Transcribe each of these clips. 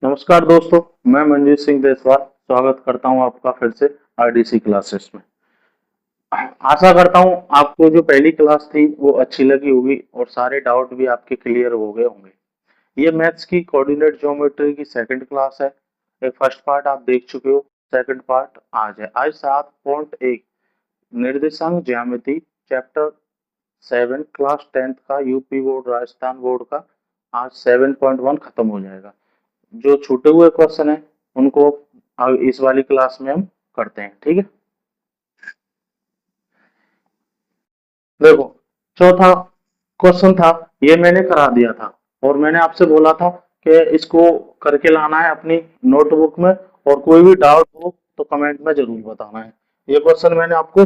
नमस्कार दोस्तों, मैं मंजीत सिंह देसवाल स्वागत करता हूं आपका फिर से आरडीसी क्लासेस में। आशा करता हूं आपको जो पहली क्लास थी वो अच्छी लगी होगी और सारे डाउट भी आपके क्लियर हो गए होंगे। ये मैथ्स की कोऑर्डिनेट ज्योमेट्री की सेकंड क्लास है। एक फर्स्ट पार्ट आप देख चुके हो, सेकंड पार्ट आज है। आज 7.1 निर्देशांक ज्यामिति चैप्टर 7 क्लास 10th का यूपी बोर्ड राजस्थान बोर्ड का आज 7.1 खत्म हो जाएगा। जो छूटे हुए क्वेश्चन है उनको इस वाली क्लास में हम करते हैं, ठीक है। देखो, चौथा क्वेश्चन था, ये मैंने करा दिया था और मैंने आपसे बोला था कि इसको करके लाना है अपनी नोटबुक में और कोई भी डाउट हो तो कमेंट में जरूर बताना है। ये क्वेश्चन मैंने आपको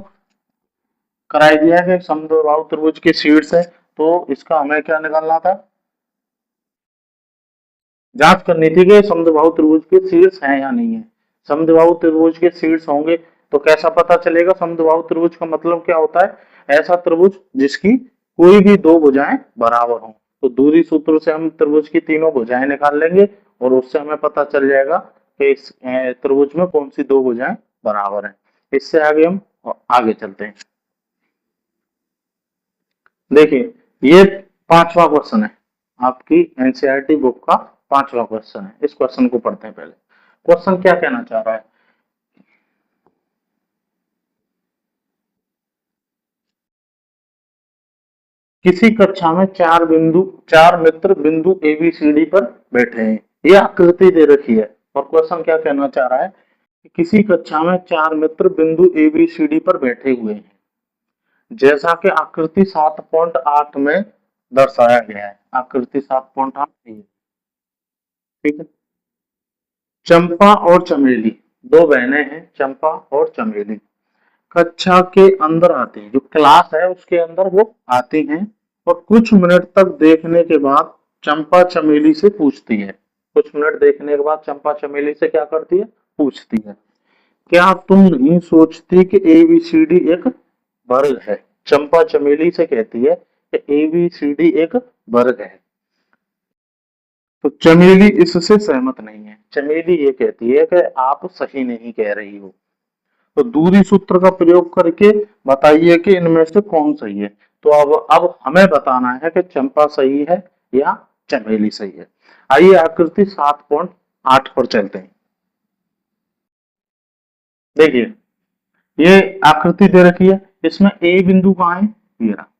करा ही दिया है कि समद्विबाहु त्रिभुज की शीट्स है, तो इसका हमें क्या निकालना था, जांच करनी थी कि समद्विबाहु त्रिभुज के शीर्ष हैं या नहीं है। समद्विबाहु त्रिभुज के शीर्ष होंगे तो कैसा पता चलेगा? समद्विबाहु त्रिभुज का मतलब क्या होता है? ऐसा त्रिभुज जिसकी कोई भी दो भुजाएं बराबर हों। तो दूरी सूत्र से हम त्रिभुज की तीनों भुजाएं निकाल लेंगे और उससे हमें पता चल जाएगा कि इस त्रिभुज में कौन सी दो भुजाएं बराबर हैं। इससे आगे हम आगे चलते हैं। देखिए, ये पांचवा क्वेश्चन है, आपकी एनसीईआरटी बुक का पांचवा क्वेश्चन है। इस क्वेश्चन को पढ़ते हैं। पहले क्वेश्चन क्या कहना चाह रहा है? किसी कक्षा में चार मित्र बिंदु ए बी सी डी पर बैठे हैं। ये आकृति दे रखी है और क्वेश्चन क्या कहना चाह रहा है कि किसी कक्षा में चार मित्र बिंदु ए बी सी डी पर बैठे हुए हैं, जैसा कि आकृति 7.8 में दर्शाया गया है। आकृति 7.8, ठीक है। चंपा और चमेली दो बहनें हैं, चंपा और चमेली कक्षा के अंदर आती हैं, जो क्लास है उसके अंदर वो आती हैं और कुछ मिनट तक देखने के बाद चंपा चमेली से पूछती है। कुछ मिनट देखने के बाद चंपा चमेली से क्या करती है? पूछती है, क्या तुम नहीं सोचती कि एबीसीडी एक वर्ग है? चंपा चमेली से कहती है कि एबीसीडी एक वर्ग है। तो चमेली इससे सहमत नहीं है। चमेली ये कहती है कि आप सही नहीं कह रही हो। तो दूरी सूत्र का प्रयोग करके बताइए कि इनमें से कौन सही है। तो अब हमें बताना है कि चंपा सही है या चमेली सही है। आइए आकृति 7.8 पर चलते हैं। देखिए, ये आकृति दे रखी है, इसमें ए बिंदु कहाँ है? ये रहा।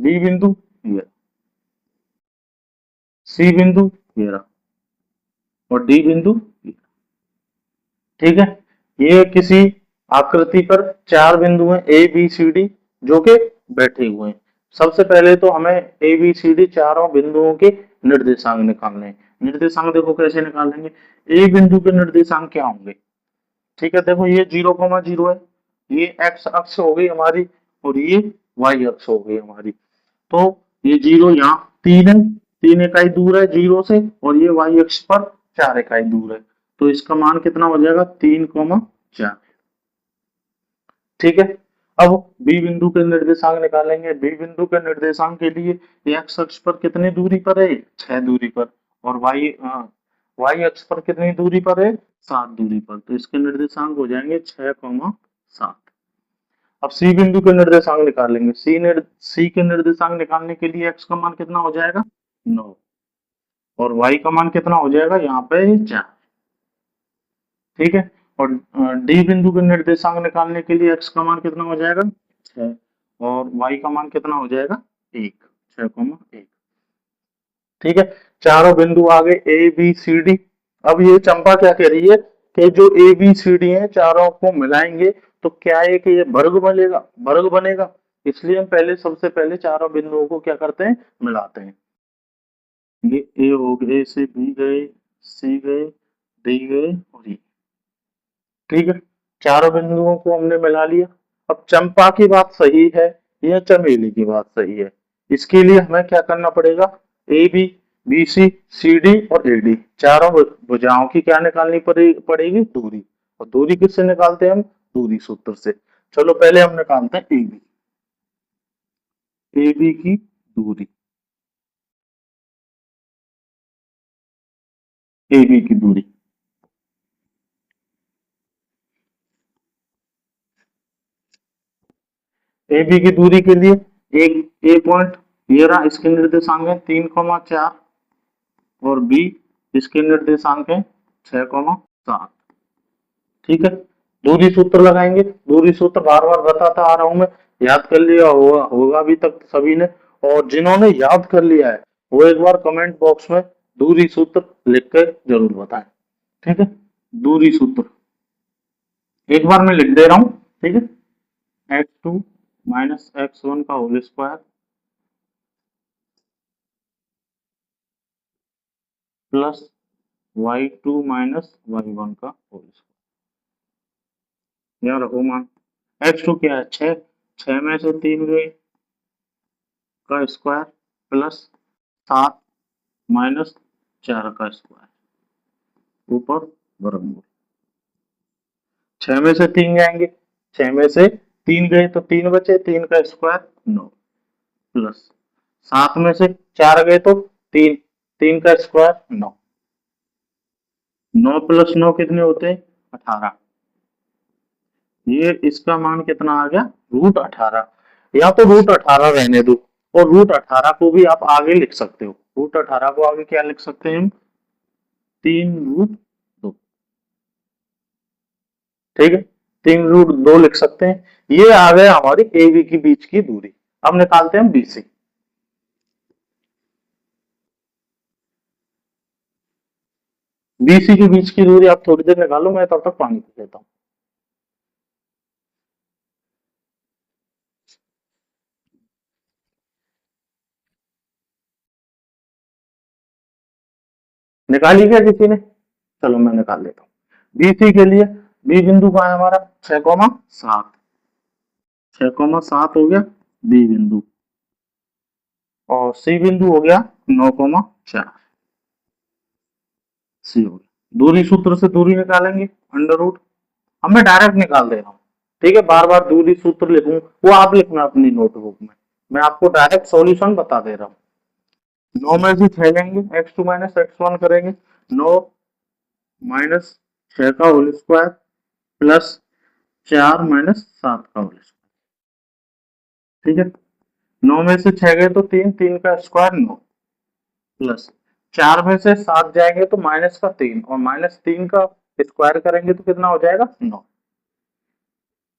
बी बिंदु ये रहा। सी बिंदु ये रहा और डी बिंदु ये रहा। ठीक है। ये किसी आकृति पर चार बिंदु हैं ए बी सी डी जो कि बैठे हुए हैं। सबसे पहले तो हमें ए बी सी डी चारों बिंदुओं के निर्देशांक निकालने हैं। निर्देशांक देखो कैसे निकालेंगे। ए बिंदु के निर्देशांक क्या होंगे? ठीक है, देखो ये 0,0 है, ये एक्स अक्ष हो गई हमारी और ये वाई अक्ष हो गई हमारी। तो ये जीरो यहाँ तीन है, 3 इकाई दूर है जीरो से और ये वाई अक्ष पर 4 इकाई दूर है। तो इसका मान कितना हो जाएगा? 3,4। ठीक है। अब बी बिंदु के निर्देशांक निकालेंगे। बी बिंदु के निर्देशांक के लिए एक्स अक्ष पर कितनी दूरी पर है? 6 दूरी पर। और वाई अक्ष पर कितनी दूरी पर है? 7 दूरी पर। तो इसके निर्देशांक हो जाएंगे 6,7। अब सी बिंदु के निर्देशांक निकालेंगे। सी के निर्देशांक निकालने के लिए एक्स का मान कितना हो जाएगा? 9 और वाई का मान कितना हो जाएगा? यहाँ पे 4। ठीक है। और डी बिंदु के निर्देशांक निकालने के लिए एक्स का मान कितना हो जाएगा? 6 और वाई का मान कितना हो जाएगा? 1। 6,1। ठीक है। चारों बिंदु आ गए ए बी सी डी। अब ये चंपा क्या कह रही है कि जो ए बी सी डी है चारों को मिलाएंगे तो क्या है कि ये वर्ग बनेगा, वर्ग बनेगा। इसलिए हम पहले सबसे पहले चारों बिंदुओं को क्या करते हैं? मिलाते हैं। ये ए हो गए, से बी गए, सी गए, डी गए और ये। ठीक है। चारों बिंदुओं को हमने मिला लिया। अब चंपा की बात सही है या चमेली की बात सही है, इसके लिए हमें क्या करना पड़ेगा? A B, B C, C D और ए डी चारों भुजाओं की क्या निकालनी पड़ेगी? दूरी। और दूरी किससे निकालते हैं हम? दूरी सूत्र से। चलो पहले हम निकालते हैं ए बी की दूरी। ए बी की दूरी। ए बी की दूरी के लिए एक ए पॉइंट ये रहा, इसके निर्देशांक है 3,4 और बी इसके निर्देशांक है 6,7। ठीक है, दूरी सूत्र लगाएंगे। दूरी सूत्र बार बार बताता आ रहा हूं मैं, याद कर लिया होगा अभी तक सभी ने। और जिन्होंने याद कर लिया है वो एक बार कमेंट बॉक्स में दूरी सूत्र लिख कर जरूर बताएं। ठीक है, दूरी सूत्र एक बार मैं लिख दे रहा हूं। ठीक है, x2 माइनस x1 का whole square plus y2 minus y1 का होल स्क्वायर। यार रखो मान, x2 क्या है 6, 6 में से 3 गए का स्क्वायर प्लस 7 माइनस 4 का स्क्वायर ऊपर वर्गमूल। 6 में से 3 जाएंगे, 6 में से 3 गए तो 3 बचे, 3 का स्क्वायर 9 प्लस 7 में से 4 गए तो 3, 3 का स्क्वायर 9, 9 प्लस 9 कितने होते हैं 18। ये इसका मान कितना आ गया √18। या तो √18 रहने दो और √18 को भी आप आगे लिख सकते हो। √18 को आगे क्या लिख सकते हैं हम, 3√2। ठीक है, 3√2 लिख सकते हैं। ये आ गया हमारी ए बी के बीच की दूरी। अब निकालते हैं बीसी। बीसी के बीच की दूरी आप थोड़ी देर निकालो, मैं तब तक पानी पी लेता हूँ। निकाली क्या किसी ने, चलो मैं निकाल लेता हूँ। बीसी के लिए बी बिंदु का है हमारा 6,7, 6,7 हो गया बी बिंदु, और सी बिंदु हो गया 9,4। सी हो गया। दूरी सूत्र से दूरी निकालेंगे अंडर रूट। अब मैं डायरेक्ट निकाल दे रहा हूँ। ठीक है, बार बार दूरी सूत्र लिखूं वो आप लिखना अपनी नोटबुक में, मैं आपको डायरेक्ट सॉल्यूशन बता दे रहा हूँ। 9 में से 6 लेंगे, x2 माइनस x1 करेंगे, 9 माइनस 6 का होल स्क्वायर प्लस 4 माइनस 7 का होल स्क्वायर। ठीक है, 9 में से 6 गए तो 3, 3 का स्क्वायर 9 प्लस 4 में से 7 जाएंगे तो माइनस का 3 और माइनस 3 का स्क्वायर करेंगे तो कितना हो जाएगा 9।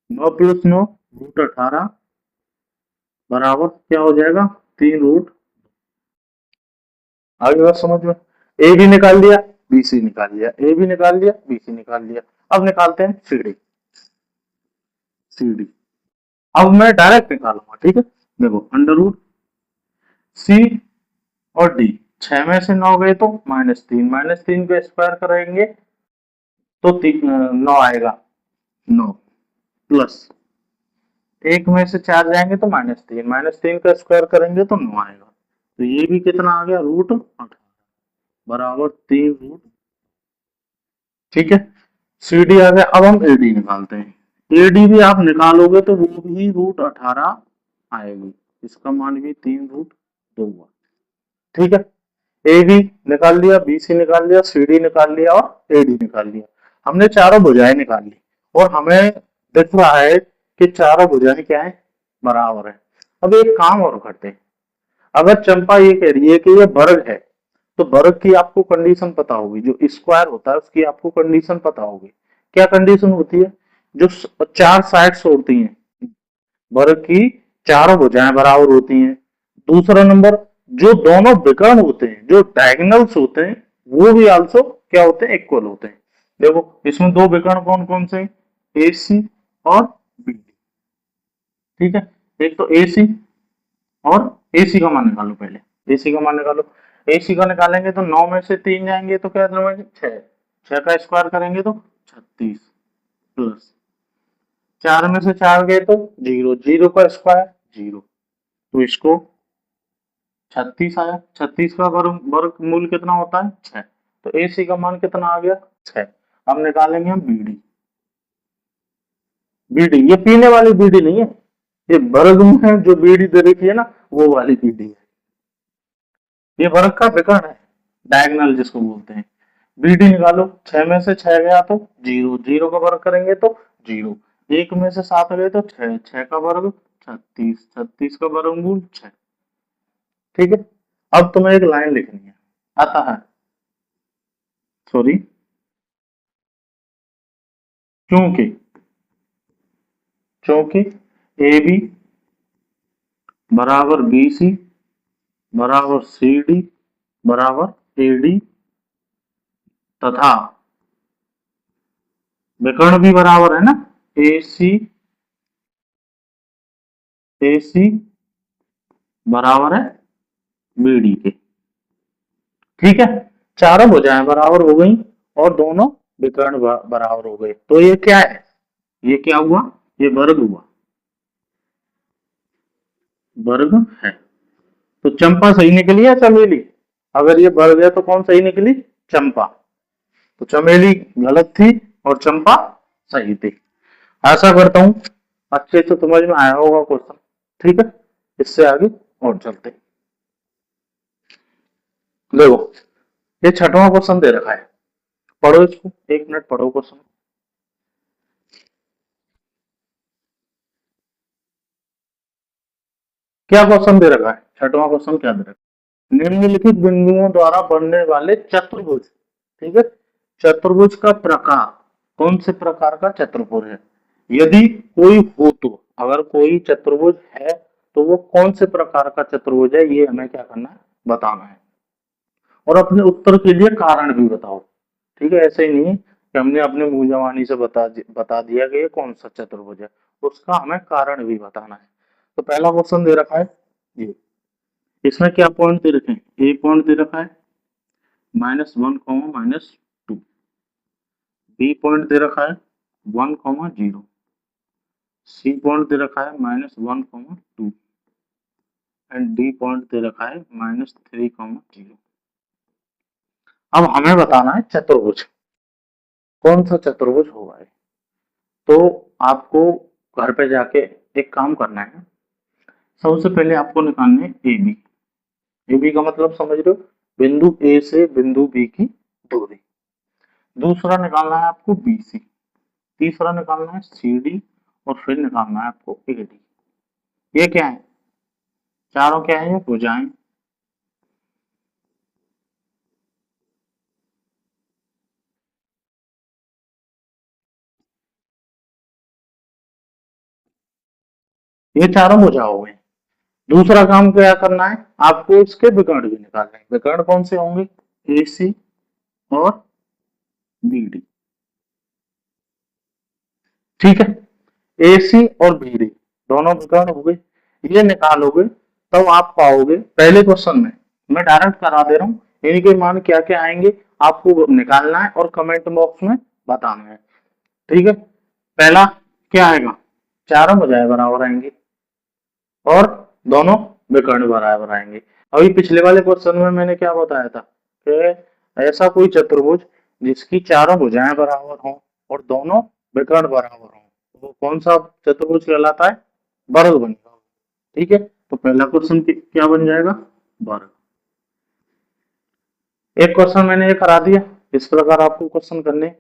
9 प्लस 9 √18 बराबर क्या हो जाएगा 3 आगे बात समझ में। ए भी निकाल लिया, बी सी निकाल लिया, ए भी निकाल लिया, बी सी निकाल लिया। अब निकालते हैं सी डी। सी डी अब मैं डायरेक्ट निकालूंगा। ठीक है, देखो अंडर रूट सी और डी, 6 में से 9 गए तो -3, -3 का स्क्वायर करेंगे तो 9 आएगा, 9 प्लस 1 में से 4 जाएंगे तो -3, -3 का स्क्वायर करेंगे तो 9 आएगा। तो ये भी कितना आ गया √18 बराबर 3 ठीक है, सी डी आ गया। अब हम ए डी निकालते हैं। ए डी भी आप निकालोगे तो वो भी √18 आएगी, इसका मान भी 3√2 हुआ। ठीक है, ए बी निकाल लिया, बी सी निकाल लिया, सी डी निकाल लिया और ए डी निकाल लिया। हमने चारों भुजाएं निकाल ली और हमें दिख रहा है कि चारों भुजाएं क्या है बराबर है। अब एक काम और करते हैं, अगर चंपा ये कह रही है कि ये वर्ग है तो वर्ग की आपको कंडीशन पता होगी, जो स्क्वायर होता है उसकी आपको कंडीशन पता होगी। क्या कंडीशन होती है, जो 4 साइड्स होती हैं वर्ग की, चारों भुजाएं बराबर होती हैं। दूसरा नंबर, जो दोनों विकर्ण होते हैं, जो डायगोनल्स होते हैं, वो भी आल्सो क्या होते हैं इक्वल होते हैं। देखो इसमें दो विकर्ण कौन कौन से, ए सी और बी डी। ठीक है, एक तो ए सी और ए सी का मान निकालो, पहले ए सी का मान निकालो। एसी का निकालेंगे तो 9 में से 3 जाएंगे तो क्या बनेगा 6, 6 का स्क्वायर करेंगे तो 36 प्लस 4 में से 4 गए तो 0, 0 का स्क्वायर 0, तो इसको 36 आया। 36 का वर्ग मूल कितना होता है 6, तो एसी का मान कितना आ गया 6। अब निकालेंगे हम बीडी। बीडी ये पीने वाली बीडी नहीं है, ये वर्ग में जो बीडी दे रखी है ना वो वाली बीडी है। ये वर्ग का विकर्ण है, डायगोनल जिसको बोलते हैं। BD निकालो, 6 में से 6 गया तो 0, 0 का वर्ग करेंगे तो 0, 1 में से 7 गए तो 6, 6 का वर्ग 36, 36 का वर्गमूल 6। ठीक है, अब तुम्हें एक लाइन लिखनी है, आता है, सॉरी, क्योंकि क्योंकि AB बराबर BC बराबर CD बराबर AD तथा विकर्ण भी बराबर है ना, AC बराबर है BD के। ठीक है, चारों भुजाएं बराबर हो गई और दोनों विकर्ण बराबर हो गए, तो ये क्या है, ये क्या हुआ, ये वर्ग हुआ, वर्ग है। तो चंपा सही निकली है चमेली, अगर ये वर्ग है तो कौन सही निकली, चंपा। तो चमेली गलत थी और चंपा सही थी। आशा करता हूं अच्छे से समझ में आया होगा क्वेश्चन। ठीक है, इससे आगे और चलते हैं। देखो, ये छठवां क्वेश्चन दे रखा है, पढ़ो इसको, 1 मिनट पढ़ो क्वेश्चन। क्या क्वेश्चन दे रखा है, छठवां क्वेश्चन क्या दे रखा है, निम्नलिखित बिंदुओं द्वारा बनने वाले चतुर्भुज। ठीक है, चतुर्भुज का प्रकार, कौन से प्रकार का चतुर्भुज है, यदि कोई हो तो, अगर कोई चतुर्भुज है तो वो कौन से प्रकार का चतुर्भुज है, ये हमें क्या करना है, बताना है। और अपने उत्तर के लिए कारण भी बताओ। ठीक है, ऐसे ही नहीं कि हमने अपने मुंह जवानी से बता दिया कि ये कौन सा चतुर्भुज है, उसका हमें कारण भी बताना है। तो पहला क्वेश्चन दे रखा है ये, इसमें क्या पॉइंट दे रखे हैं, ए पॉइंट दे रखा है -1, -2, बी पॉइंट दे रखा है 1, 0, सी पॉइंट दे रखा है -1, 2 एंड डी पॉइंट दे रखा है -3, 0। अब हमें बताना है चतुर्भुज, कौन सा चतुर्भुज होगा ये। तो आपको घर पे जाके एक काम करना है, सबसे पहले आपको निकालने है AB। AB का मतलब समझ रहे हो, बिंदु A से बिंदु B की दूरी। दूसरा निकालना है आपको BC, तीसरा निकालना है CD और फिर निकालना है आपको AD। ये क्या है, चारों क्या है, ये भुजाएं। ये चारों भुजा हो गए। दूसरा काम क्या करना है, आपको इसके विकर्ण भी निकालने हैं। विकर्ण कौन से होंगे, AC और BD। ठीक है, AC और BD दोनों विकर्ण हो गए, ये निकालोगे तब आप पाओगे, पहले क्वेश्चन में मैं डायरेक्ट करा दे रहा हूँ, इनके मान क्या क्या आएंगे आपको निकालना है और कमेंट बॉक्स में बताना है। ठीक है, पहला क्या आएगा, चारों बजाय बराबर आएंगे और दोनों विकर्ण बराबर आएंगे। अभी पिछले वाले क्वेश्चन में मैंने क्या बताया था कि ऐसा कोई चतुर्भुज जिसकी चारों भुजाएं बराबर हों और दोनों विकर्ण बराबर हों, वो कौन सा चतुर्भुज कहलाता है, वर्ग बनेगा। ठीक है, तो पहला क्वेश्चन क्या बन जाएगा, वर्ग। एक क्वेश्चन मैंने ये करा दिया, इस प्रकार आपको क्वेश्चन करने।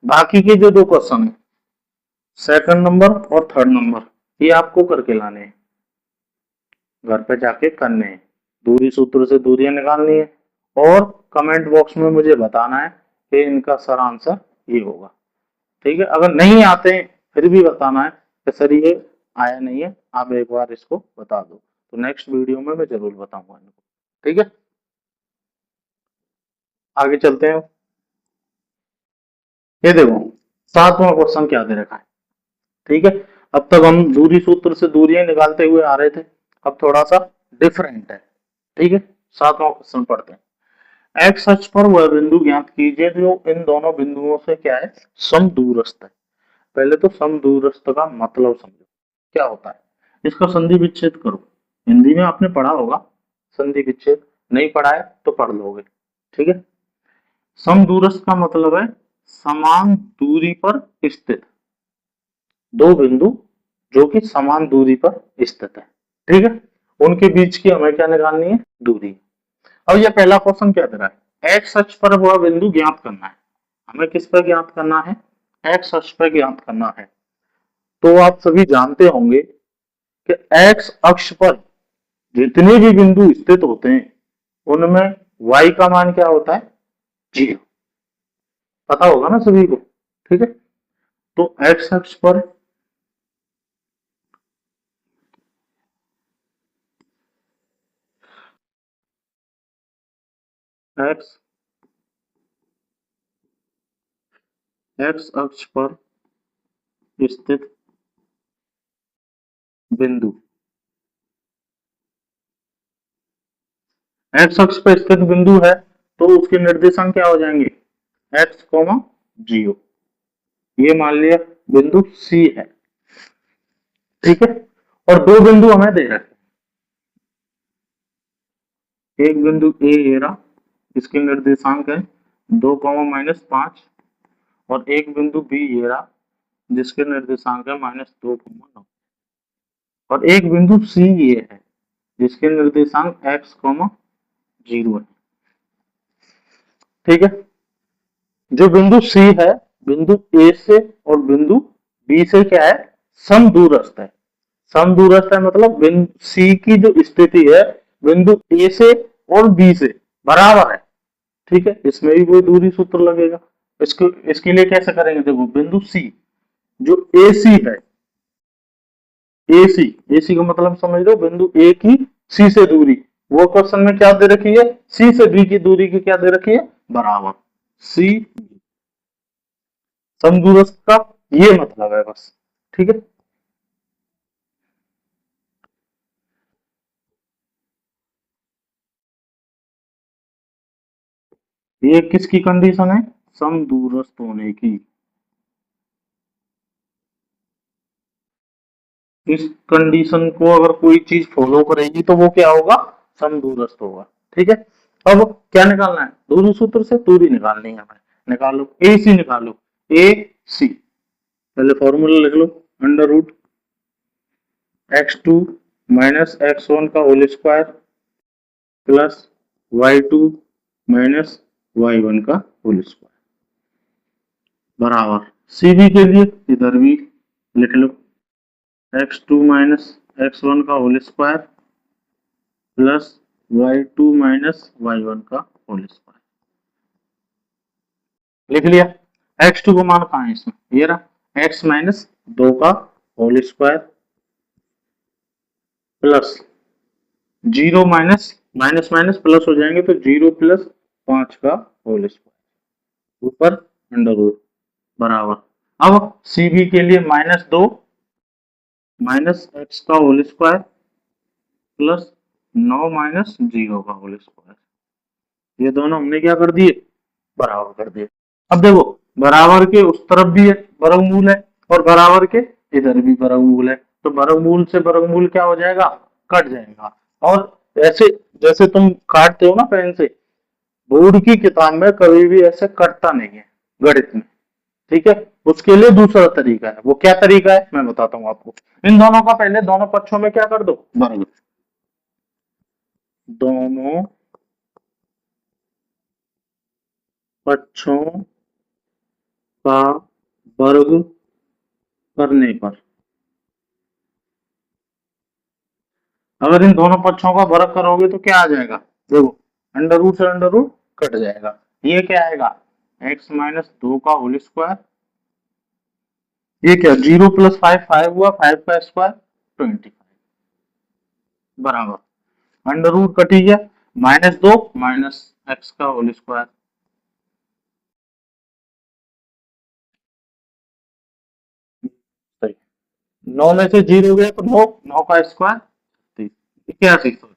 बाकी के जो 2 क्वेश्चन है, सेकंड नंबर और थर्ड नंबर, ये आपको करके लाने हैं, घर पे जाके करने हैं। दूरी सूत्र से दूरियां निकालनी है और कमेंट बॉक्स में मुझे बताना है कि इनका सर आंसर ये होगा। ठीक है, अगर नहीं आते हैं फिर भी बताना है कि सर ये आया नहीं है, आप एक बार इसको बता दो, तो नेक्स्ट वीडियो में मैं जरूर बताऊंगा इनको। ठीक है, आगे चलते हैं। ये देखो, 7वां क्वेश्चन क्या दे रखा है। ठीक है, अब तक हम दूरी सूत्र से दूरियां निकालते हुए आ रहे थे, अब थोड़ा सा डिफरेंट है। ठीक है, 7वां क्वेश्चन पढ़ते हैं। एक्स अक्ष पर वह बिंदु ज्ञात कीजिए जो इन दोनों बिंदुओं से क्या है, समदूरस्थ है। पहले तो समदूरस्थ का मतलब समझो क्या होता है, इसका संधि विच्छेद करो। हिंदी में आपने पढ़ा होगा संधि विच्छेद, नहीं पढ़ा है तो पढ़ लोगे। ठीक है, समदूरस्थ का मतलब है समान दूरी पर स्थित दो बिंदु जो कि समान दूरी पर स्थित है। ठीक है, उनके बीच की हमें क्या निकालनी है, दूरी। अब ये पहला क्वेश्चन क्या दे रहा है, एक्स अक्ष पर वह बिंदु ज्ञात करना है। हमें किस पर ज्ञात करना है? एक्स अक्ष पर ज्ञात करना है। तो आप सभी जानते होंगे कि एक्स अक्ष पर जितने भी बिंदु स्थित होते हैं उनमें y का मान क्या होता है? 0। पता होगा ना सभी को, ठीक है। तो एक्स अक्ष पर एक्स एक्स अक्ष पर स्थित बिंदु, एक्स अक्ष पर स्थित बिंदु है तो उसके निर्देशांक क्या हो जाएंगे? X comma 0। ये मान लिया बिंदु सी है, ठीक है। और दो बिंदु हमें दे रखे, एक बिंदु ए ये रहा, इसके निर्देशांक है 2, -5, और एक बिंदु बी ये रहा जिसके निर्देशांक है -2, और एक बिंदु सी ये है जिसके निर्देशांक x, 0 है, ठीक है। जो बिंदु सी है, बिंदु ए से और बिंदु बी से क्या है? समदूरस्थ है। समदूरस्थ है मतलब बिंदु सी की जो स्थिति है बिंदु ए से और बी से बराबर है, ठीक है। इसमें भी कोई दूरी सूत्र लगेगा। इसको इसके लिए कैसे करेंगे? देखो बिंदु सी जो ए सी है, एसी, एसी का मतलब समझ लो बिंदु ए की सी से दूरी, वो क्वेश्चन में क्या दे रखी है? सी से बी की दूरी की क्या दे रखी है? बराबर। सी समदूरस्थ का ये मतलब है बस, ठीक है। ये किसकी कंडीशन है? समदूरस्थ होने की। इस कंडीशन को अगर कोई चीज फॉलो करेगी तो वो क्या होगा? समदूरस्थ होगा, ठीक है। अब क्या निकालना है? दूरी सूत्र से दूरी निकालनी है हमें। निकालो, ए सी निकालो, ए सी। पहले फॉर्मूला लिख लो, अंडर रूट x2 - x1 का whole square plus y2 - y1 का होल स्क्वायर बराबर। सीबी के लिए इधर भी लिख लो, x2 - x1 का whole square plus y2 - y1 का होल स्क्वायर लिख लिया। x2 को मान कहाँ है इसमें? ये रहा, x - 2 का whole square plus 0 minus minus plus हो जाएंगे तो 0 + 5 का होल स्क्वायर ऊपर अंडर रूट बराबर। अब सीबी के लिए -2 -x का होल स्क्वायर प्लस 9 - 0 का होल स्क्वायर, ये दोनों हमने क्या कर दिए? बराबर कर दिए। अब देखो बराबर के उस तरफ भी एक वर्गमूल है और बराबर के इधर भी वर्गमूल है, तो वर्गमूल से वर्गमूल क्या हो जाएगा? कट जाएगा। और ऐसे जैसे तुम काटते हो ना पेन से, बोर्ड की किताब में कभी भी ऐसे कटता नहीं है गणित में, ठीक है। उसके लिए दूसरा तरीका है। वो क्या तरीका है मैं बताता हूँ आपको। इन दोनों का पहले दोनों पक्षों में क्या कर दो? वर्ग। दोनों पक्षों का वर्ग करने पर, अगर इन दोनों पक्षों का वर्ग करोगे तो क्या आ जाएगा? देखो अंडर रूट से अंडर रूट कट जाएगा। ये क्या आएगा? x - 2 का होल स्क्वायर, ये क्या 0 + 5 5 हुआ, 5 का स्क्वायर 25 बराबर अंडर रूट कटी गया, -2 -x का होल स्क्वायर, सही। 9 में से 0 गया तो 9, 9 का स्क्वायर 81,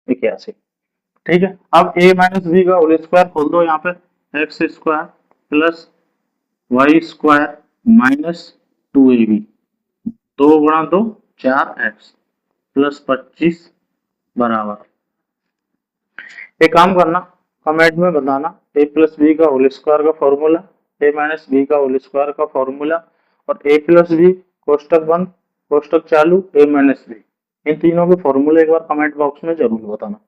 81, ठीक है। अब a - b का होल स्क्वायर खोल दो यहाँ पे, x square plus Y square -2ab, 2 गुणा 2 4x प्लस 25 बराबर। एक काम करना, कमेंट में बताना a + b का होल स्क्वायर का फॉर्मूला, a - b का होल स्क्वायर का फॉर्मूला, और a + b कोष्टक बंद कोष्टक चालू a - b, इन तीनों के फॉर्मूले एक बार कमेंट बॉक्स में जरूर बताना।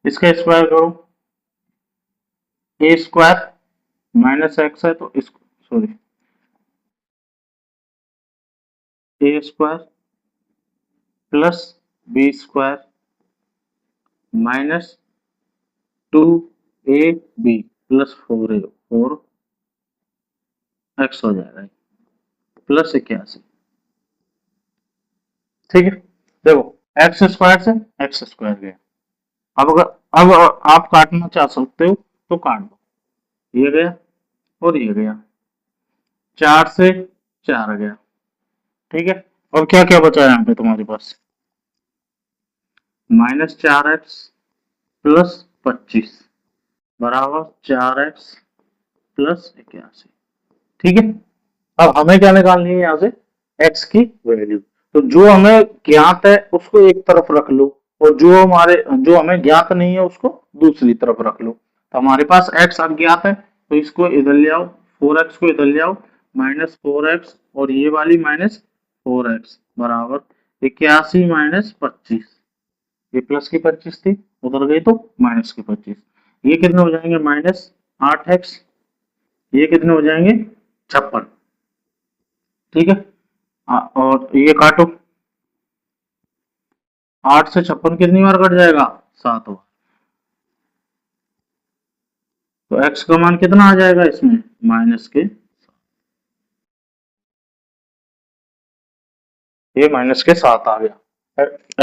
इसका स्क्वायर करो, ए स्क्वायर माइनस एक्स है तो इसको, sorry, A square plus B square minus 2ab plus 4x हो जाएगा प्लस 81। ठीक है, देखो एक्स स्क्वायर से एक्स स्क्वायर गया। अब अगर अब आप काटना चाह सकते हो तो काट दो, ये गया और ये गया, 4 से 4 गया। ठीक है, और क्या क्या बचा है यहाँ पे तुम्हारे पास, -4x प्लस 25 बराबर 4x प्लस 81। ठीक है, अब हमें क्या निकालनी है यहाँ से, x की वैल्यू। तो जो हमें ज्ञात है उसको एक तरफ रख लो, और जो हमें ज्ञात नहीं है उसको दूसरी तरफ रख लो। तो हमारे पास x अज्ञात है तो इसको इधर ले आओ, 4x को इधर ले आओ, -4x और ये वाली -4x बराबर 81 माइनस 25, ये प्लस की 25 थी उधर गई तो माइनस की 25, ये कितने हो जाएंगे -8x, ये कितने हो जाएंगे 56। ठीक है, और ये काटो, 8 से 56 कितनी बार कट जाएगा, 7 बार। तो x का मान कितना आ जाएगा इसमें, माइनस के, ये -7 आ गया।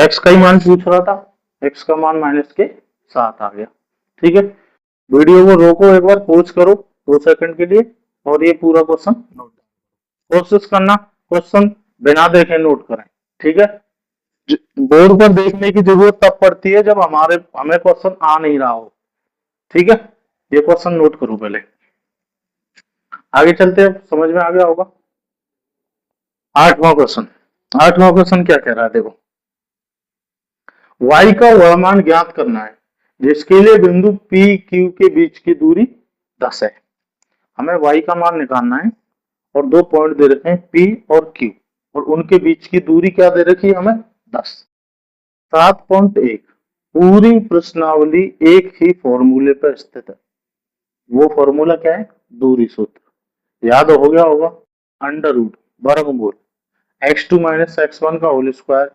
x का ही मान पूछ रहा था, x का मान -7 आ गया। ठीक है, वीडियो को रोको, एक बार पॉज करो 2 सेकंड के लिए और ये पूरा क्वेश्चन नोट, कोशिश करना क्वेश्चन बिना देखे नोट करें। ठीक है, बोर्ड पर देखने की जरूरत तब पड़ती है जब हमें क्वेश्चन आ नहीं रहा हो। ठीक है, ये क्वेश्चन नोट करो पहले, आगे चलते हैं, समझ में आ गया होगा। 8वां क्वेश्चन क्या कह रहा है, देखो y का वह मान ज्ञात करना है जिसके लिए बिंदु p q के बीच की दूरी 10 है। हमें y का मान निकालना है और 2 पॉइंट दे रखे हैं p और q, और उनके बीच की दूरी क्या दे रखी है हमें 10। 7.1 पूरी प्रश्नावली एक ही फॉर्मूले पर स्थित है। वो फॉर्मूला क्या है, दूरी सूत्र, याद हो गया होगा, अंडर रूट वर्गमूल x2 माइनस x1 का whole square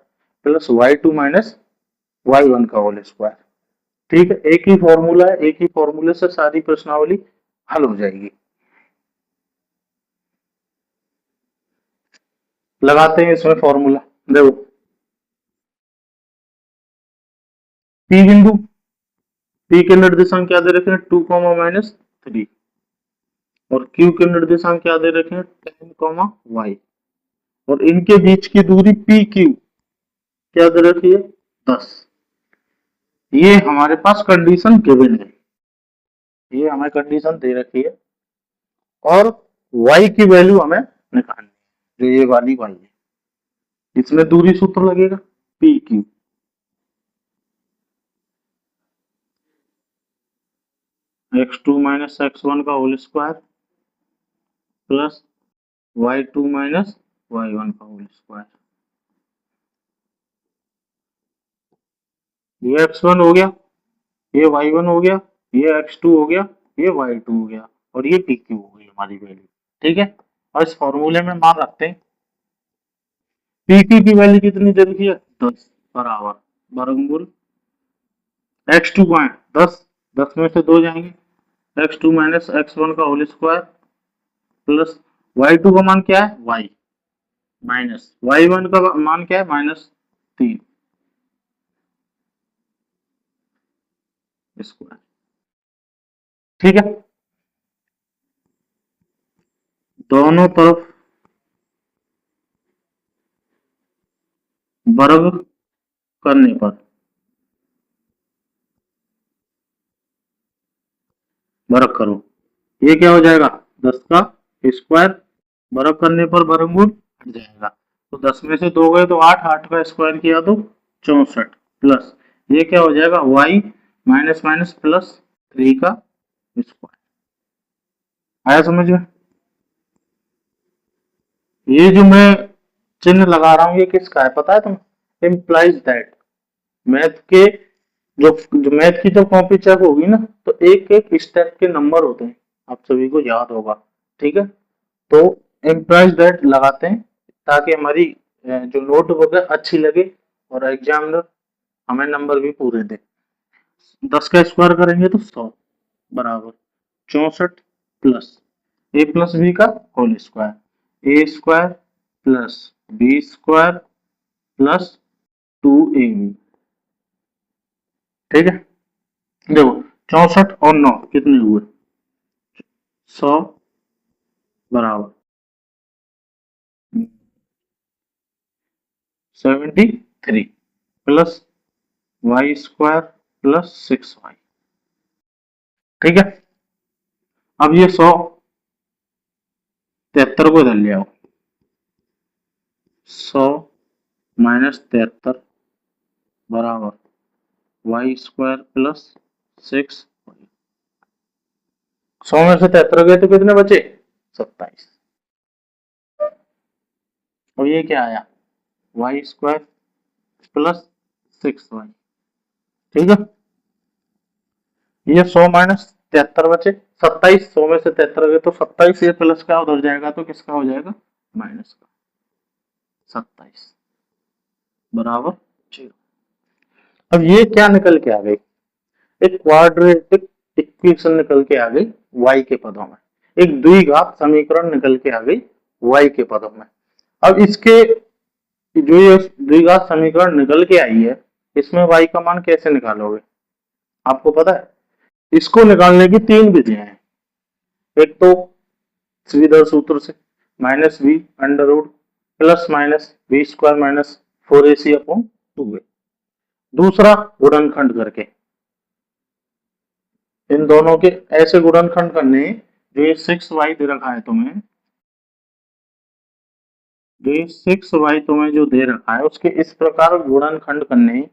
plus y2 minus y1 का होल स्क्वायर। ठीक है, एक ही फॉर्मूला है, एक ही फॉर्मूले से सारी प्रश्नावली हल हो जाएगी। लगाते हैं इसमें फॉर्मूला, देखो P बिंदु, P के निर्देशांक क्या दे रखे हैं 2, -3, और Q के निर्देशांक क्या दे रखे हैं 10, y, और इनके बीच की दूरी PQ क्या दे रखी है 10। ये हमारे पास कंडीशन गिवन है, ये हमें कंडीशन दे रखी है, और y की वैल्यू हमें निकालनी है, जो ये वाली y है, इसमें दूरी सूत्र लगेगा PQ, x2 माइनस x1 का whole square plus y2 minus y1 का होल स्क्वायर। ये x1 हो गया, ये y1 हो गया, ये x2 हो गया, ये y2 हो गया, और ये pq हो गई हमारी वैल्यू। ठीक है, और इस फॉर्मूले में मान रखते हैं pq की वैल्यू कितनी दे रखी है 10 बराबर वर्गमूल x2 का है 10, 10 में से 2 जाएंगे, x2 माइनस x1 का होल स्क्वायर प्लस y2 का मान क्या है y, माइनस y1 का मान क्या है -3 स्क्वायर। ठीक है, दोनों तरफ वर्ग करने पर वर्ग करो, ये क्या हो जाएगा 10 का स्क्वायर, वर्ग करने पर वर्गमूल हट जाएगा, तो 10 में से 2 गए तो 8, 8 का स्क्वायर किया तो 64 प्लस ये क्या हो जाएगा y माइनस माइनस प्लस 3 का स्क्वायर। आया समझ में, ये जो मैं चिन्ह लगा रहा हूं ये किसका है पता है तुम्हें, इम्प्लाइज दैट, मैथ के जो मैथ की जब कॉपी चेक होगी ना, तो एक एक स्टेप के नंबर होते हैं, आप सभी को याद होगा। ठीक है, तो इम्प्लाइज दैट लगाते हैं ताकि हमारी जो नोटबुक है अच्छी लगे और एग्जामिनर हमें नंबर भी पूरे दे। 10 का स्क्वायर करेंगे तो 100 बराबर 64 प्लस ए प्लस बी का whole square, A square plus B square plus 2ab। ठीक है, देखो 64 और 9 कितने हुए, 100 बराबर 73 plus Y square plus 6y। ठीक है, अब ये 173 को इधर ले आओ, 100 माइनस 73 बराबर वाई स्क्वायर प्लस 6y। 100 में से 73 गए तो कितने बचे, 27। और ये क्या आया, वाई स्क्वायर प्लस 6y। ठीक है, ये 100 माइनस 73 बचे 27, 100 में से 73 गए तो 27, ये प्लस का उधर जाएगा तो किसका हो जाएगा, माइनस का, 27 बराबर 0। अब ये क्या निकल के आ गई, एक क्वाड्रेटिक इक्वेशन निकल के आ गई y के पदों में, एक द्विघात समीकरण निकल के आ गई y के पदों में। अब इसके जो ये द्विघात समीकरण निकल के आई है, इसमें y का मान कैसे निकालोगे, आपको पता है। इसको निकालने की तीन विधियां हैं, एक तो श्रीधर सूत्र से minus B under root plus minus B square minus 4ac upon 2a, दूसरा गुणनखंड करके, इन दोनों के ऐसे गुणनखंड करने, जो ये 6y दे रखा है तुम्हें, जो ये 6y तुम्हें जो दे रखा है उसके इस प्रकार गुणनखंड करने,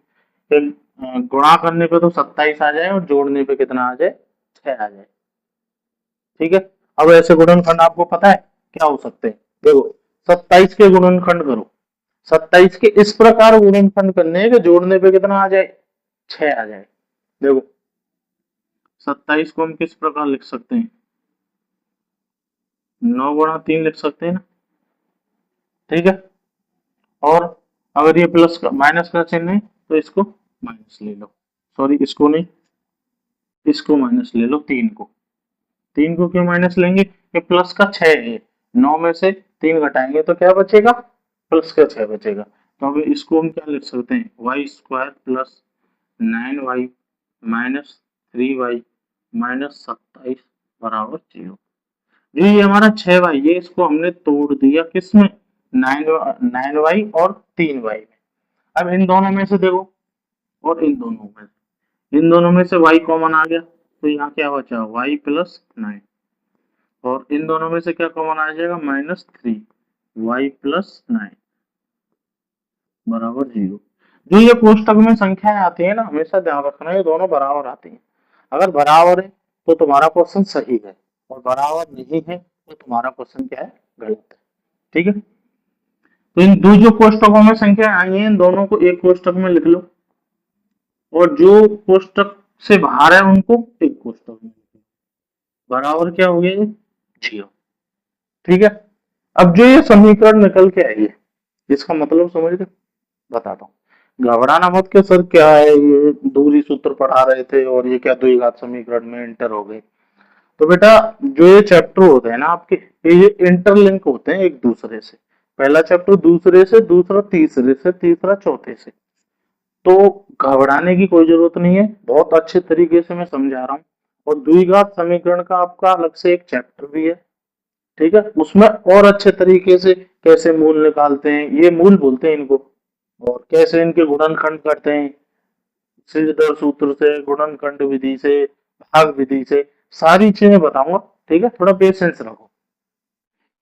गुणा करने पे तो 27 आ जाए और जोड़ने पे कितना आ जाए, 6 आ जाए। ठीक है, अब ऐसे गुणनखंड आपको पता है क्या हो सकते हैं, देखो 27 के गुणनखंड करो, 27 के इस प्रकार गुणनखंड करने के जोड़ने पे कितना आ जाए, 6 आ जाए। देखो 27 को हम किस प्रकार लिख सकते हैं, 9 गुणा 3 लिख सकते हैं ना। ठीक है, और अगर ये प्लस का माइनस का चिन्ह है तो इसको माइनस ले लो, सॉरी इसको नहीं, इसको माइनस ले लो, 3 को, 3 को क्यों माइनस लेंगे, ये प्लस का 6 है, 9 में से 3 घटाएंगे तो क्या बचेगा, प्लस का 6 बचेगा। तो अब इसको हम क्या लिख सकते हैं, Y square plus 9y minus 3y minus 27 बराबर 0। ये हमारा 6y, ये इसको हमने तोड़ दिया किसमें, 9y और 3y में। अब इन दोनों में से देखो, और इन दोनों में, इन दोनों में से y कॉमन आ गया तो यहाँ क्या बचा, y प्लस 9, और इन दोनों में से क्या कॉमन आ जाएगा, -3y प्लस 9 बराबर 0। जो ये कोष्टक में संख्याएं आती है ना, हमेशा ध्यान रखना ये दोनों बराबर आती हैं। अगर बराबर है तो तुम्हारा क्वेश्चन सही है, और बराबर नहीं है तो तुम्हारा क्वेश्चन क्या है, गलत है। ठीक है, तो इन दो जो कोष्टकों में संख्या आई है, इन दोनों को एक कोष्टक में लिख लो, और जो कोष्टक से बाहर है उनको एक कोष्टक में लिख लो, बराबर क्या हो गया ये, 0। ठीक है, अब जो ये समीकरण निकल के आई है, इसका मतलब समझ रहे, बताता हूँ, घबराना मत के सर क्या है, ये दूरी सूत्र पढ़ा रहे थे और ये क्या द्विघात समीकरण में इंटर हो गए। तो बेटा जो ये चैप्टर होते हैं ना आपके, ये इंटरलिंक होते हैं एक दूसरे से, पहला चैप्टर दूसरे से, दूसरा तीसरे से, तीसरा चौथे से। तो घबराने की कोई जरूरत नहीं है, बहुत अच्छे तरीके से मैं समझा रहा हूँ। और द्विघात समीकरण का आपका अलग से एक चैप्टर भी है, ठीक है, उसमें और अच्छे तरीके से कैसे मूल निकालते हैं, ये मूल बोलते हैं इनको, और कैसे इनके गुणनखंड करते हैं, सीधे सूत्र से, गुणनखंड विधि से, भाग विधि से, सारी चीजें बताऊंगा। ठीक है, थोड़ा पेशेंस रखो।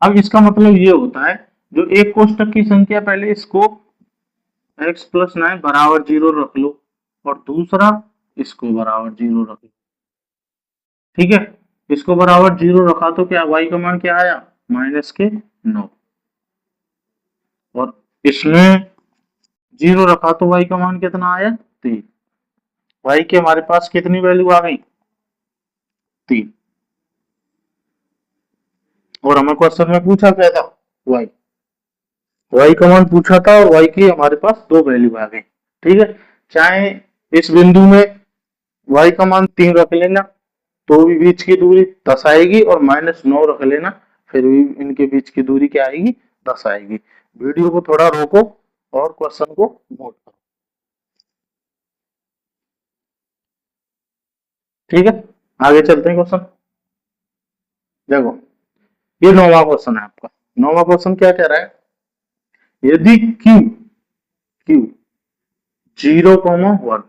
अब इसका मतलब ये होता है, जो एक कोष्टक की संख्या, पहले इसको x प्लस 9 बराबर 0 रख लो, और दूसरा इसको बराबर 0 रख लो। ठीक है, इसको बराबर 0 रखा तो क्या y का मान क्या आया, -9, और इसमें 0 रखा तो y का मान कितना आया, 3। y की हमारे पास कितनी वैल्यू आ गई, 3। और हमें क्वेश्चन में पूछा क्या था, y y का मान पूछा था और y की हमारे पास 2 वैल्यू आ गई। ठीक है, चाहे इस बिंदु में y का मान 3 रख लेना तो भी बीच की दूरी 10 आएगी, और -9 रख लेना फिर भी इनके बीच की दूरी क्या आएगी, 10 आएगी। वीडियो को थोड़ा रोको और क्वेश्चन को नोट करो। ठीक है, आगे चलते हैं क्वेश्चन। देखो, ये 9वां क्वेश्चन है आपका। 9वां क्वेश्चन क्या कह रहा है, यदि Q 0,1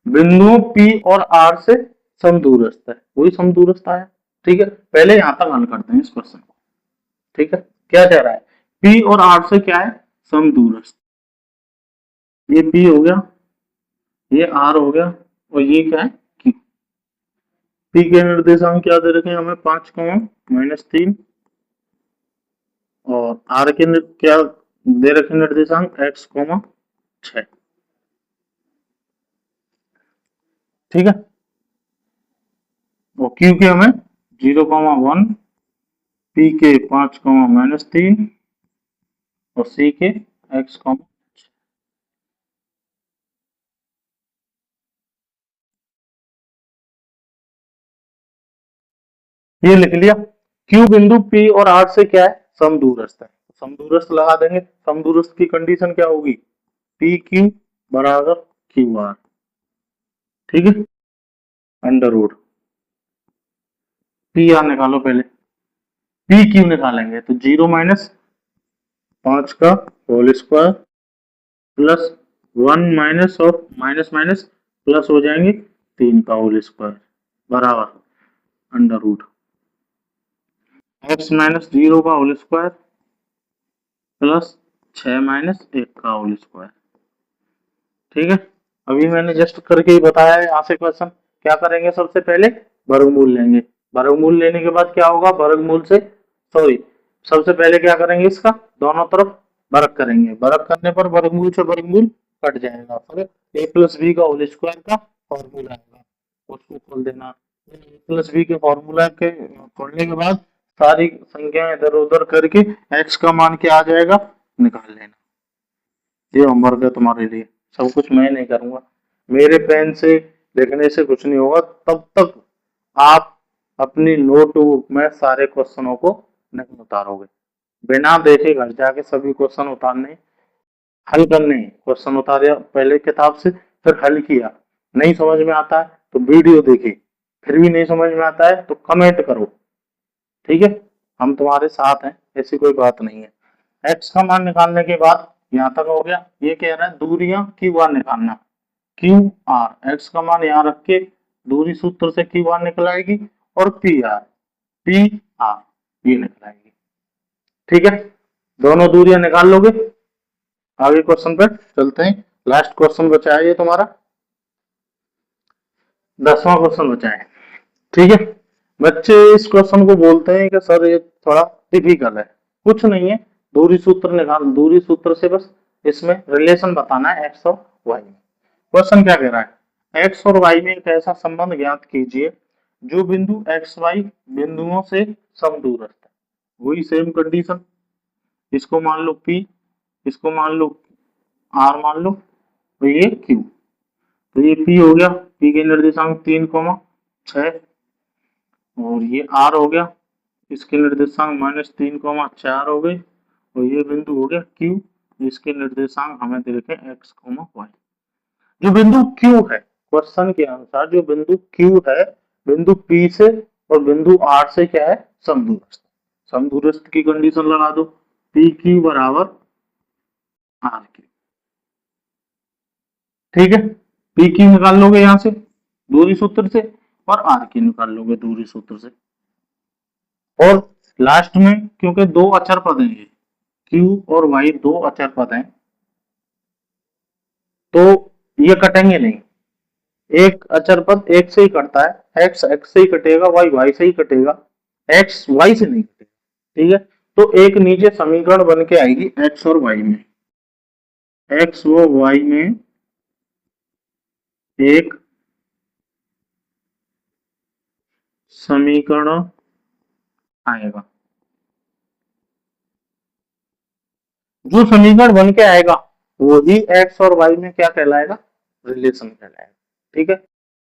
बिंदुओं P और R से समदूरस्थ है, वही समदूरस्थ आया। ठीक है, पहले यहां तक हल करते हैं इस क्वेश्चन को। ठीक है, क्या कह रहा है, P और R से क्या है, समदूरस्थ। ये P हो गया, ये R हो गया, और ये क्या है, Q। P के निर्देशांक क्या दे रखे हैं हमें, 5,-3, और R के क्या दे रखे निर्देशांक, x, 6। ठीक है, और Q के हमें 0,1, P के 5,-3, और C के x, ये लिख लिया। Q बिंदु P और R से क्या है, समदूरस्थ है। समदूरस्थ लगा देंगे, समदूरस्थ की कंडीशन क्या होगी, पी क्यू बराबर क्यू आर। ठीक है, अंडर रूट पी आर निकालो, पहले पी क्यू निकालेंगे तो 0 - 5 का होल स्क्वायर प्लस 1 माइनस और माइनस माइनस प्लस हो जाएंगे 3 का होल स्क्वायर बराबर अंडर रूट x -0 का होल स्क्वायर प्लस 6 - 1 का होल स्क्वायर। ठीक है, अभी मैंने जस्ट करके ही बताया है यहाँ से क्वेश्चन। क्या करेंगे, सबसे पहले वर्गमूल लेंगे। वर्गमूल लेने के बाद क्या होगा, वर्गमूल से सॉरी सबसे पहले क्या करेंगे, इसका दोनों तरफ वर्ग करेंगे। वर्ग करने पर वर्गमूल से वर्गमूल कट जाएगा, फिर a प्लस बी का होल स्क्वायर का फॉर्मूला आएगा, उसको खोल देना। a प्लस बी के फॉर्मूला के खोलने के बाद सारी संख्याएं इधर उधर करके x का मान क्या आ जाएगा, निकाल लेना। ये होमवर्क है तुम्हारे लिए, सब कुछ मैं नहीं करूंगा। मेरे पेन से लिखने से कुछ नहीं होगा, तब तक आप अपनी नोटबुक में सारे क्वेश्चनों को नहीं उतारोगे। बिना देखे घर जाके सभी क्वेश्चन उतारने, हल करने। क्वेश्चन उतारे पहले किताब से, फिर हल किया, नहीं समझ में आता है तो वीडियो देखे, फिर भी नहीं समझ में आता है तो कमेंट करो। ठीक है, हम तुम्हारे साथ हैं, ऐसी कोई बात नहीं है। एक्स का मान निकालने के बाद यहाँ तक हो गया। ये कह रहा है दूरियां क्यू आर निकालना, क्यू आर एक्स का मान यहाँ रख के दूरी सूत्र से क्यू आर निकल आएगी, और पी आर ये निकल आएगी। ठीक है, दोनों दूरियां निकाल लोगे। आगे क्वेश्चन पे चलते हैं, लास्ट क्वेश्चन बचा है ये तुम्हारा, 10वां क्वेश्चन बचा है। ठीक है, बच्चे इस क्वेश्चन को बोलते हैं कि सर ये थोड़ा टिपिकल है। कुछ नहीं है, दूरी सूत्र निकाल, दूरी सूत्र से बस इसमें रिलेशन बताना है एक्स और वाई में। क्वेश्चन क्या कह रहा है, एक्स और वाई में एक ऐसा संबंध ज्ञात कीजिए जो बिंदु एक्स वाई बिंदुओं से समदूरस्थ है। वही सेम कंडीशन, इसको मान लो P, इसको मान लो R, मान लो तो ये Q। तो ये P हो गया, P के निर्देशांक 3,6, और ये R हो गया, इसके निर्देशांक -3,4 हो गए, और ये बिंदु हो गया Q, इसके निर्देशांक हमें दे रखे x, y। जो बिंदु Q है, क्वेश्चन के अनुसार जो बिंदु Q है, बिंदु P से और बिंदु R से क्या है, समदूरस्थ। समदूरस्थ की कंडीशन लगा दो, PQ बराबर RQ। ठीक है, PQ निकाल लोगे यहां से दूरी सूत्र से, और RQ निकाल लोगे दूरी सूत्र से। और लास्ट में क्योंकि दो अचर पद हैं, ये Q और Y दो अचर पद हैं, तो ये कटेंगे नहीं। एक अचर पद एक से ही कटता है, x x से ही कटेगा, y y से ही कटेगा, x y से नहीं कटेगा। ठीक है, तो एक नीचे समीकरण बन के आएगी x और y में, x व y में एक समीकरण आएगा। जो समीकरण बन के आएगा वो ही एक्स और वाई में क्या कहलाएगा, रिलेशन कहलाएगा। ठीक है,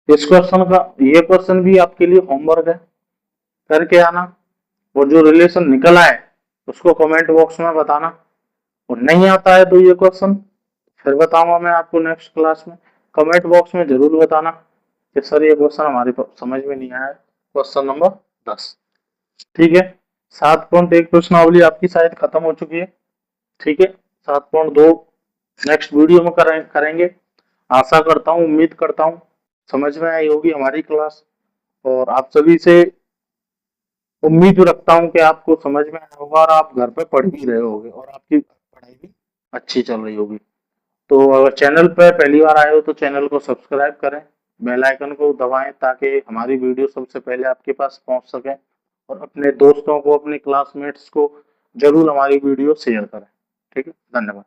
इस क्वेश्चन का, ये क्वेश्चन भी आपके लिए होमवर्क है, करके आना, और जो रिलेशन निकल आए उसको कमेंट बॉक्स में बताना, और नहीं आता है तो ये क्वेश्चन फिर बताऊंगा मैं आपको नेक्स्ट क्लास में, कमेंट बॉक्स में जरूर बताना कि सर ये क्वेश्चन हमारे समझ में नहीं आया, क्वेश्चन नंबर 10। ठीक है, 7.1 प्रश्नावली आपकी शायद खत्म हो चुकी है। ठीक है, 7.2 नेक्स्ट वीडियो में करेंगे। आशा करता हूँ, उम्मीद करता हूँ समझ में आई होगी हमारी क्लास, और आप सभी से उम्मीद रखता हूँ कि आपको समझ में आया होगा और आप घर पे पढ़ भी रहे होगे और आपकी पढ़ाई भी अच्छी चल रही होगी। तो अगर चैनल पर पहली बार आए हो तो चैनल को सब्सक्राइब करें, बेल आइकन को दबाएं ताकि हमारी वीडियो सबसे पहले आपके पास पहुंच सके, और अपने दोस्तों को, अपने क्लासमेट्स को जरूर हमारी वीडियो शेयर करें। ठीक है, धन्यवाद।